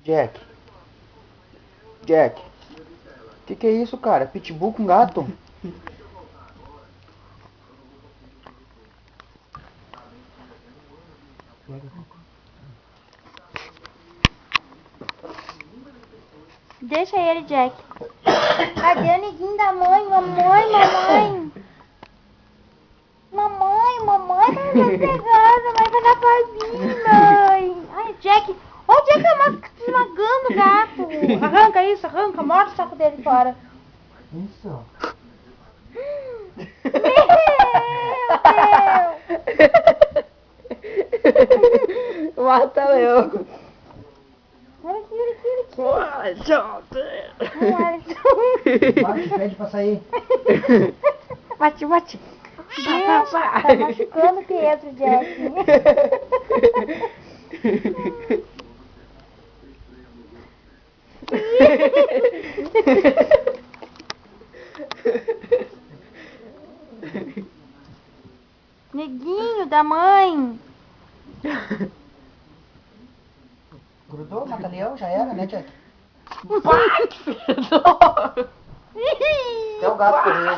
Jack. Jack. Que é isso, cara? Pitbull com gato? Deixa ele, Jack. Cadê o neguinho da mãe? Mamãe, mamãe. Mamãe vai me pegar. Mamãe vai dar parzinho, mãe. Ai, Jack. Ó, o Jack tá esmagando o gato. Arranca isso, arranca. Mostra o saco dele fora. Isso. Meu Deus. Mata eu. Olha aqui, olha aqui, olha aqui. Bate, pede pra sair. Bate. Deus, tá machucando o Pedro, Jack. Neguinho da mãe. Grudou, mata-leão, já era, né, Jack? Bate, filho. Até o gato correu.